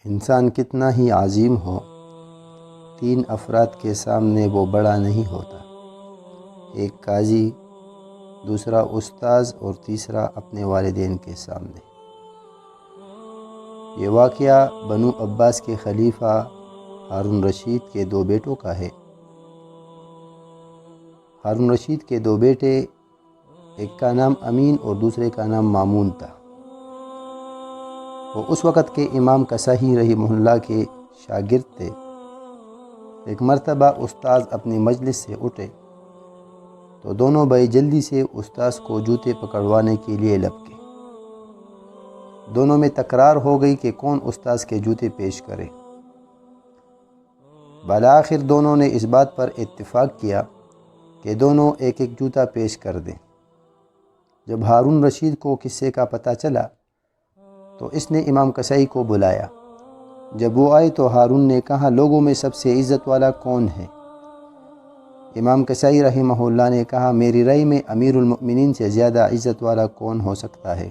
انسان کتنا ہی عظیم ہو، 3 افراد کے سامنے وہ بڑا نہیں ہوتا۔ ایک قاضی، دوسرا استاذ اور تیسرا اپنے والدین کے سامنے۔ یہ واقعہ بنو عباس کے خلیفہ ہارون رشید کے 2 بیٹوں کا ہے۔ ہارون رشید کے 2 بیٹے، ایک کا نام امین اور دوسرے کا نام مامون تھا۔ وہ اس وقت کے امام کسائی رحمہ اللہ کے شاگرد تھے۔ ایک مرتبہ استاذ اپنی مجلس سے اٹھے تو دونوں بھائی جلدی سے استاذ کو جوتے پکڑوانے کے لیے لپکے۔ دونوں میں تکرار ہو گئی کہ کون استاذ کے جوتے پیش کرے۔ بالآخر دونوں نے اس بات پر اتفاق کیا کہ دونوں ایک ایک جوتا پیش کر دیں۔ جب ہارون رشید کو قصے کا پتہ چلا تو اس نے امام کسائی کو بلایا۔ جب وہ آئے تو ہارون نے کہا، لوگوں میں سب سے عزت والا کون ہے؟ امام کسائی رحمہ اللہ نے کہا، میری رائے میں امیر المؤمنین سے زیادہ عزت والا کون ہو سکتا ہے؟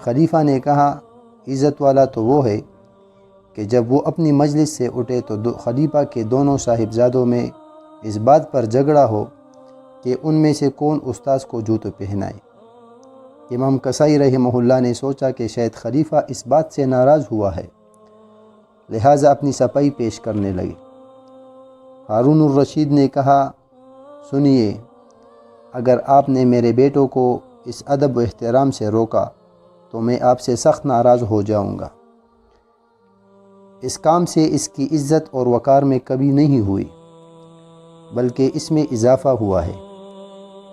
خلیفہ نے کہا، عزت والا تو وہ ہے کہ جب وہ اپنی مجلس سے اٹھے تو خلیفہ کے دونوں صاحبزادوں میں اس بات پر جھگڑا ہو کہ ان میں سے کون استاذ کو جوتے پہنائے۔ امام کسائی رحمہ اللہ نے سوچا کہ شاید خلیفہ اس بات سے ناراض ہوا ہے، لہٰذا اپنی صفائی پیش کرنے لگے۔ ہارون الرشید نے کہا، سنیے، اگر آپ نے میرے بیٹوں کو اس ادب و احترام سے روکا تو میں آپ سے سخت ناراض ہو جاؤں گا۔ اس کام سے اس کی عزت اور وقار میں کمی نہیں ہوئی بلکہ اس میں اضافہ ہوا ہے،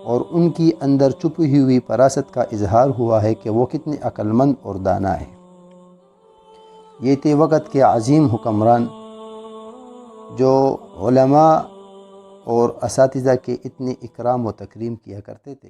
اور ان کی اندر چھپی ہوئی فراست کا اظہار ہوا ہے کہ وہ کتنے عقل مند اور دانا ہیں۔ یہ تھے وقت کے عظیم حکمران جو علماء اور اساتذہ کے اتنے اکرام و تکریم کیا کرتے تھے۔